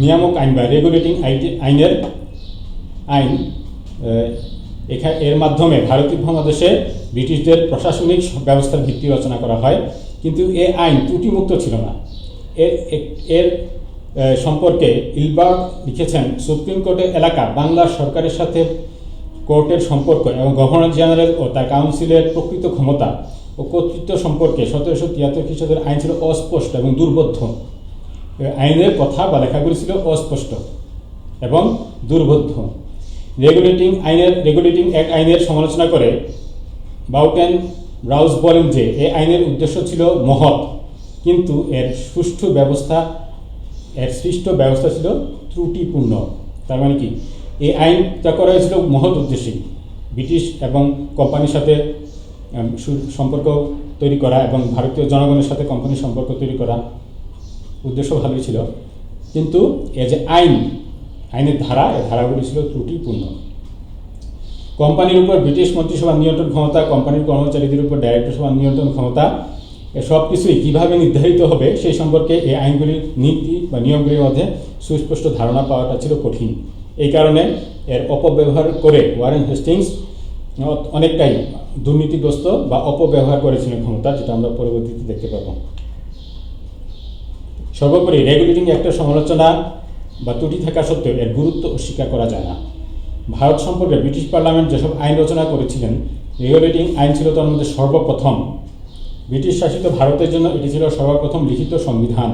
A: নিয়ামক আইন বা রেগুলেটিং আইন এর মাধ্যমে ভারতীয় উপমহাদেশে ব্রিটিশদের প্রশাসনিক ব্যবস্থার ভিত্তি রচনা করা হয়, কিন্তু এই আইন ত্রুটিমুক্ত ছিল না। এর সম্পর্কে ইলবার্ট লিখেছেন, সুপ্রিম কোর্টের এলাকা বাংলার সরকারের সাথে কোর্টের সম্পর্ক এবং গভর্নর জেনারেল ও তার কাউন্সিলের প্রকৃত ক্ষমতা ও কর্তৃত্ব সম্পর্কে 1773 খ্রিস্টাব্দের আইন ছিল অস্পষ্ট এবং দুর্বোধ্য। আইনের কথা বা লেখাগুলি ছিল অস্পষ্ট এবং দুর্বোধ্য। রেগুলেটিং অ্যাক্ট আইনের সমালোচনা করে বাউটেন ব্রাউজ বলেন যে এই আইনের উদ্দেশ্য ছিল মহৎ, কিন্তু এর সৃষ্ট ব্যবস্থা ছিল ত্রুটিপূর্ণ। তার মানে কি, এই আইনটা করা হয়েছিল মহৎ উদ্দেশ্যে, ব্রিটিশ এবং কোম্পানির সাথে সম্পর্ক তৈরি করা এবং ভারতীয় জনগণের সাথে কোম্পানির সম্পর্ক তৈরি করা, উদ্দেশ্য ভালোই ছিল, কিন্তু এ যে আইনের ধারা, এই ধারাগুলি ছিল ত্রুটিপূর্ণ। কোম্পানির উপর ব্রিটিশ মন্ত্রিসভার নিয়ন্ত্রণ ক্ষমতা, কোম্পানির কর্মচারীদের উপর ডাইরেক্টর সভার নিয়ন্ত্রণ ক্ষমতা, সব কিছুই কীভাবে নির্ধারিত হবে সেই সম্পর্কে এই আইনগুলির নীতি বা নিয়মগুলির মধ্যে সুস্পষ্ট ধারণা পাওয়াটা ছিল কঠিন। এই কারণে এর অপব্যবহার করে ওয়ারেন হেস্টিংস অনেকটাই দুর্নীতিগ্রস্ত বা অপব্যবহার করেছিলেন ক্ষমতা, যেটা আমরা পরবর্তীতে দেখতে পাব। সর্বোপরি রেগুলেটিং অ্যাক্টের সমালোচনা বা ত্রুটি থাকা সত্ত্বেও এর গুরুত্ব অস্বীকার করা যায় না। ভারত সম্পর্কে ব্রিটিশ পার্লামেন্ট যেসব আইন রচনা করেছিলেন, রেগুলেটিং আইন ছিল তার মধ্যে সর্বপ্রথম। ব্রিটিশ শাসিত ভারতের জন্য এটি ছিল সর্বপ্রথম লিখিত সংবিধান।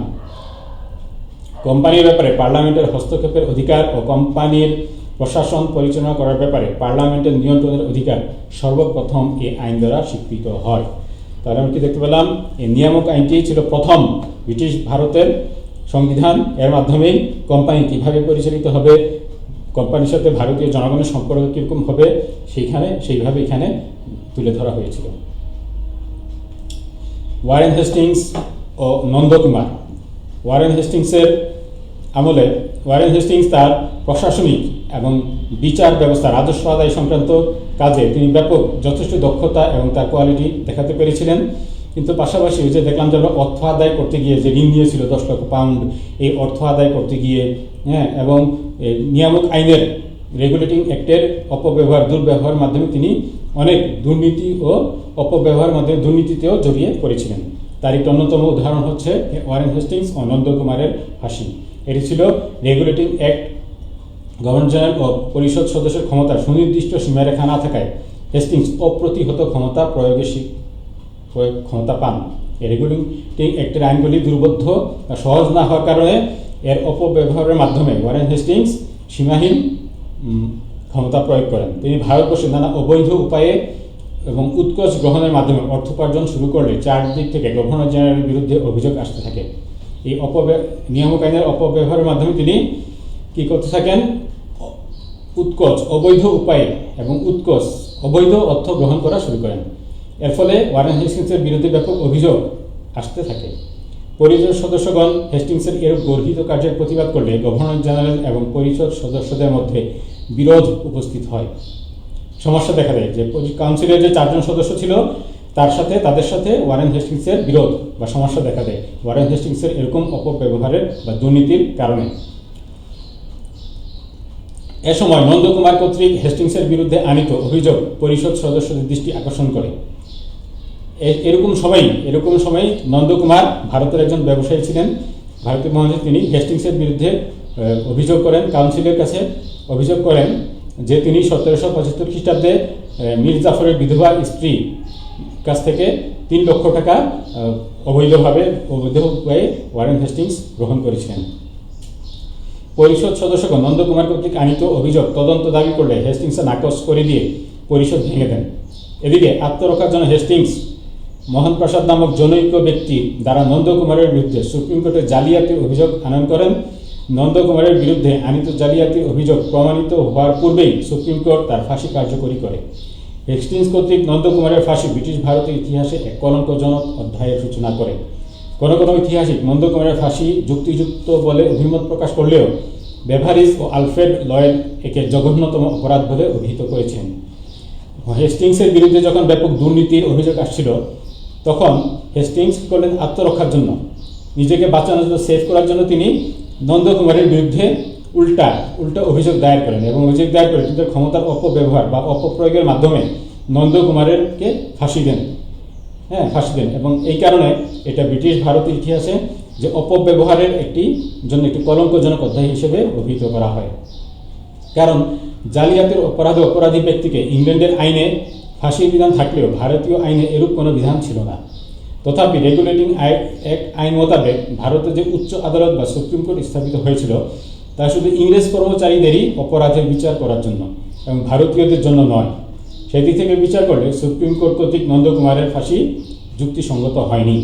A: কোম্পানির ব্যাপারে পার্লামেন্টের হস্তক্ষেপের অধিকার ও কোম্পানির প্রশাসন পরিচালনা করার ব্যাপারে পার্লামেন্টের নিয়ন্ত্রণের অধিকার সর্বপ্রথম এই আইন দ্বারা স্বীকৃত হয়। তাহলে আমরা কি দেখতে পেলাম, এই নিয়ামক আইনটি ছিল প্রথম ব্রিটিশ ভারতের সংবিধান। এর মাধ্যমেই কোম্পানি কীভাবে পরিচালিত হবে, কোম্পানির সাথে ভারতীয় জনগণের সম্পর্ক কীরকম হবে সেইভাবে এখানে তুলে ধরা হয়েছিল। ওয়ারেন হেস্টিংস ও নন্দকুমার। ওয়ারেন হেস্টিংসের আমলে ওয়ারেন হেস্টিংস তার প্রশাসনিক এবং বিচার ব্যবস্থা, রাজস্ব আদায় সংক্রান্ত কাজে তিনি যথেষ্ট দক্ষতা এবং তার কোয়ালিটি দেখাতে পেরেছিলেন। কিন্তু পাশাপাশি যে দেখলাম যে অর্থ আদায় করতে গিয়ে যে ঋণ নিয়েছিল 10 লক্ষ পাউন্ড, এই অর্থ আদায় করতে গিয়ে এবং নিয়ামক আইনের রেগুলেটিং অ্যাক্টের দুর্ব্যবহারের মাধ্যমে তিনি অনেক দুর্নীতি ও অপব্যবহারের মাধ্যমে দুর্নীতিতেও জড়িয়ে পড়েছিলেন। তার একটি অন্যতম উদাহরণ হচ্ছে ওয়ারেন হেস্টিংস ও নন্দকুমারের ফাঁসি। এটি ছিল রেগুলেটিং অ্যাক্ট। গভর্নর জেনারেল ও পরিষদ সদস্যের ক্ষমতার সুনির্দিষ্ট সীমারেখা না থাকায় হেস্টিংস অপ্রতিহত ক্ষমতা পান। এই রেগুলেটিং অ্যাক্টের আইনগুলি দুর্বোধ্য বা সহজ না হওয়ার কারণে এর অপব্যবহারের মাধ্যমে ওয়ারেন হেস্টিংস সীমাহীন ক্ষমতা প্রয়োগ করেন। তিনি ভারতবর্ষে নানা অবৈধ উপায়ে এবং উৎকোচ গ্রহণের মাধ্যমে অর্থ উপার্জন শুরু করলে চারদিক থেকে গভর্নর জেনারেলের বিরুদ্ধে অভিযোগ আসতে থাকে। এই নিয়ামক আইনের অপব্যবহারের মাধ্যমে তিনি কি করতে থাকেন, অবৈধ উপায়ে এবং অবৈধ অর্থ গ্রহণ করা শুরু করেন। এর ফলে ওয়ারেন হেস্টিংসের বিরুদ্ধে ব্যাপক অভিযোগ আসতে থাকে। পরিষদ সদস্যগণ হেস্টিংসের এরূপ গর্হিত কার্যের প্রতিবাদ করলে গভর্নর জেনারেল এবং পরিষদ সদস্যদের মধ্যে বিরোধ উপস্থিত হয়। সমস্যা দেখা দেয় যে কাউন্সিলের যে 4 জন সদস্য ছিল তাদের সাথে ওয়ারেন হেস্টিংসের বিরোধ বা সমস্যা দেখা দেয় ওয়ারেন হেস্টিংসের এরকম অপব্যবহারের বা দুর্নীতির কারণে। এ সময় নন্দকুমার কর্তৃক হেস্টিংসের বিরুদ্ধে আনিত অভিযোগ পরিষদ সদস্যদের দৃষ্টি আকর্ষণ করে। এরকম সময় নন্দকুমার ভারতের একজন ব্যবসায়ী ছিলেন, ভারতীয় মহাদেশে। তিনি হেস্টিংসের বিরুদ্ধে অভিযোগ করেন, কাউন্সিলের কাছে অভিযোগ করেন যে তিনি 1775 খ্রিস্টাব্দে মীর জাফরের বিধবা স্ত্রী কাছ থেকে 3 লক্ষ টাকা অবৈধ উপায়ে ওয়ারেন হেস্টিংস গ্রহণ করেছিলেন। পরিষদ সদস্যগণ নন্দকুমার কর্তৃক আনিত অভিযোগ তদন্ত দাবি করলে হেস্টিংসে নাকচ করে দিয়ে পরিষদ ভেঙে দেন। এদিকে আত্মরক্ষার জন্য হেস্টিংস মোহনপ্রসাদ নামক জনৈক ব্যক্তি দ্বারা নন্দকুমারের বিরুদ্ধে সুপ্রিম কোর্টে জালিয়াতির অভিযোগ আনয়ন করেন। নন্দকুমারের বিরুদ্ধে আনিত জালিয়াতির অভিযোগ প্রমাণিত হওয়ার পূর্বেই সুপ্রিম কোর্ট তার ফাঁসি কার্যকরী করে। হেস্টিংস কর্তৃক নন্দকুমারের ফাঁসি ব্রিটিশ ভারতের ইতিহাসে এক কলঙ্কজনক অধ্যায়ের সূচনা করে। কোনো ঐতিহাসিক নন্দকুমারের ফাঁসি যুক্তিযুক্ত বলে অভিমত প্রকাশ করলেও বেভারিজ ও আলফ্রেড লয়েড একে জঘন্যতম অপরাধ বলে অভিহিত করেছেন। হেস্টিংসের বিরুদ্ধে যখন ব্যাপক দুর্নীতির অভিযোগ আসছিল, তখন হেস্টিংস করলেন আত্মরক্ষার জন্য, নিজেকে বাঁচানোর জন্য, সেভ করার জন্য তিনি নন্দকুমারের বিরুদ্ধে উল্টা অভিযোগ দায়ের করেন এবং অভিযোগ দায়ের করে তাদের ক্ষমতার অপব্যবহার বা অপপ্রয়োগের মাধ্যমে নন্দকুমারেরকে ফাঁসি দেন এবং এই কারণে এটা ব্রিটিশ ভারতের ইতিহাসে যে অপব্যবহারের একটি কলঙ্কজনক অধ্যায় হিসেবে অভিহিত করা হয়। কারণ জালিয়াতির অপরাধী ব্যক্তিকে ইংল্যান্ডের আইনে ফাঁসির বিধান থাকলেও ভারতীয় আইনে এরূপ কোনো বিধান ছিল না। তথাপি রেগুলেটিং অ্যাক্ট আইন মোতাবেক ভারতের যে উচ্চ আদালত বা সুপ্রিম কোর্ট স্থাপিত হয়েছিল তা শুধু ইংরেজ কর্মচারীদেরই অপরাধের বিচার করার জন্য এবং ভারতীয়দের জন্য নয়। সেই দিক থেকে বিচার করলে সুপ্রিম কোর্ট কর্তৃক নন্দকুমারের ফাঁসি যুক্তিসঙ্গত হয়নি।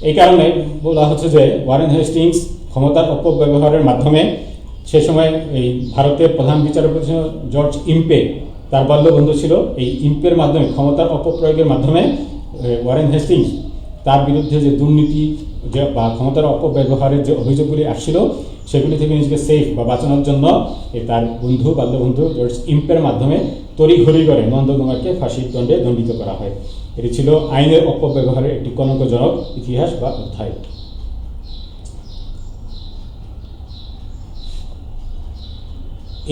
A: এই কারণে বলা হচ্ছে যে ওয়ারেন হেস্টিংস ক্ষমতার অপব্যবহারের মাধ্যমে সে সময় এই ভারতের প্রধান বিচারপতি জর্জ ইম্পে, তার বাল্যবন্ধু ছিল। এই ইম্পের মাধ্যমে ক্ষমতার অপপ্রয়োগের মাধ্যমে ওয়ারেন হেস্টিংস তার বিরুদ্ধে যে দুর্নীতি বা ক্ষমতার অপব্যবহারের যে অভিযোগগুলি আসছিল সেগুলি থেকে নিজেকে সেফ বা বাঁচানোর জন্য তার বাল্যবন্ধু জর্জ ইম্পের মাধ্যমে তড়িঘড়ি করে নন্দকুমারকে ফাঁসির দণ্ডে দণ্ডিত করা হয়। এটি ছিল আইনের অপব্যবহারের একটি কলঙ্কজনক ইতিহাস বা অধ্যায়।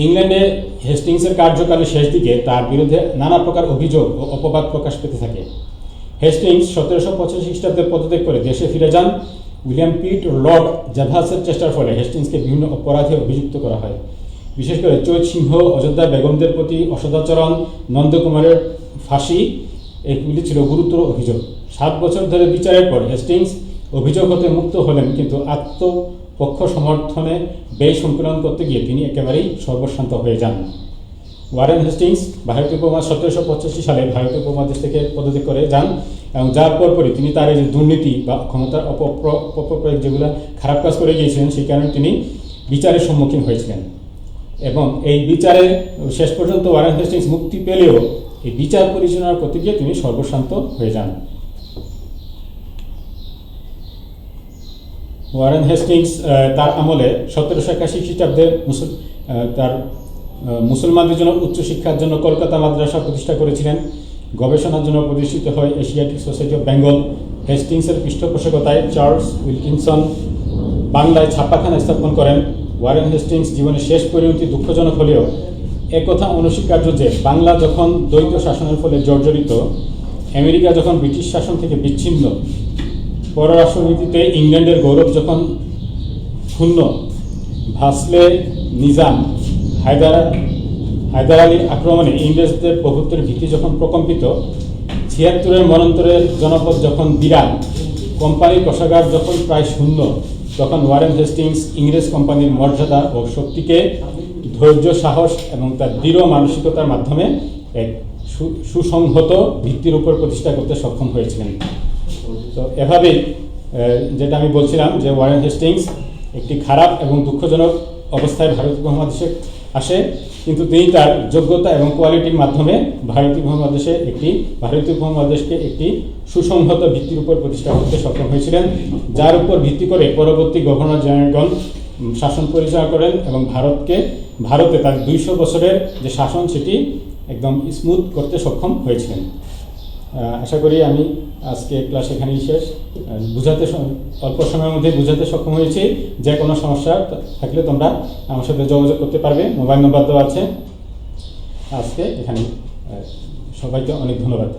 A: ইংল্যান্ডে হেস্টিংসের কার্যকালের শেষ দিকে তার বিরুদ্ধে নানা প্রকার অভিযোগ ও অপবাদ প্রকাশ পেতে থাকে। হেস্টিংস 1785 খ্রিস্টাব্দে পদত্যাগ করে দেশে ফিরে যান। উইলিয়াম পিট ও লর্ড জাভাসের চেষ্টার ফলে হেস্টিংসকে বিভিন্ন অপরাধে অভিযুক্ত করা হয়। বিশেষ করে চৈত সিংহ, অযোধ্যা বেগমদের প্রতি অসদাচরণ, নন্দকুমারের ফাঁসি, এগুলি ছিল গুরুতর অভিযোগ। 7 বছর ধরে বিচারের পর হেস্টিংস অভিযোগ হতে মুক্ত হলেন, কিন্তু আত্মপক্ষ সমর্থনে ব্যয় সংকলন করতে গিয়ে তিনি একেবারেই সর্বস্বান্ত হয়ে যান। ওয়ারেন হেস্টিংস ভারতীয় উপমহাদেশ 1785 সালে ভারতীয় উপমহাদেশ থেকে পদত্যাগ করে যান, এবং যার পরপরই তিনি তার এই যে দুর্নীতি বা ক্ষমতার অপপ্রয়োগ যেগুলো খারাপ কাজ করে গিয়েছিলেন, সেই কারণে তিনি বিচারের সম্মুখীন হয়েছিলেন। এবং এই বিচারে শেষ পর্যন্ত ওয়ারেন হেস্টিংস মুক্তি পেলেও এই বিচার পরিচালনা করতে গিয়ে তিনি সর্বস্বান্ত হয়ে যান। ওয়ারেন হেস্টিংস তার আমলে 1781 খ্রিস্টাব্দে তার মুসলমানদের জন্য উচ্চশিক্ষার জন্য কলকাতা মাদ্রাসা প্রতিষ্ঠা করেছিলেন। গবেষণার জন্য প্রতিষ্ঠিত হয় এশিয়াটিক সোসাইটি অফ বেঙ্গল। হেস্টিংসের পৃষ্ঠপোষকতায় চার্লস উইলকিনসন বাংলায় ছাপাখানা স্থাপন করেন। ওয়ারেন হেস্টিংস জীবনের শেষ পরিণতি দুঃখজনক হলেও একথা অনস্বীকার্য যে বাংলা যখন দ্বৈত শাসনের ফলে জর্জরিত, আমেরিকা যখন ব্রিটিশ শাসন থেকে বিচ্ছিন্ন, পররাষ্ট্রনীতিতে ইংল্যান্ডের গৌরব যখন ক্ষুণ্ণ, ভাসলে নিজাম হায়দার আলীর আক্রমণে ইংরেজদের প্রভুত্বের ভীতি যখন প্রকম্পিত, 76-এর মনন্তরের জনপদ যখন বিরাট, কোম্পানির কোষাগার যখন প্রায় শূন্য, তখন ওয়ারেন হেস্টিংস ইংরেজ কোম্পানির মর্যাদা ও শক্তিকে ধৈর্য, সাহস এবং তার দৃঢ় মানসিকতার মাধ্যমে এক সুসংহত ভিত্তির উপর প্রতিষ্ঠা করতে সক্ষম হয়েছিলেন। তো এভাবেই যেটা আমি বলছিলাম যে ওয়ারেন হেস্টিংস একটি খারাপ এবং দুঃখজনক অবস্থায় ভারতীয় উপমহাদেশে আসে, কিন্তু তিনি তার যোগ্যতা এবং কোয়ালিটির মাধ্যমে ভারতীয় উপমহাদেশকে একটি সুসংহত ভিত্তির উপর প্রতিষ্ঠা করতে সক্ষম হয়েছিলেন, যার উপর ভিত্তি করে পরবর্তী গভর্নর জেনারেলগণ শাসন পরিচালনা করেন এবং ভারতে তার 200 বছরের যে শাসন সেটি একদম স্মুথ করতে সক্ষম হয়েছিলেন। আশা করি আমি আজকে ক্লাস এখানেই শেষ। অল্প সময়ের মধ্যে বুঝাতে সক্ষম হয়েছি। যে কোনো সমস্যা থাকলে তোমরা আমার সাথে যোগাযোগ করতে পারবে, মোবাইল নম্বর দেওয়া আছে। আজকে এখানে সবাইকে অনেক ধন্যবাদ।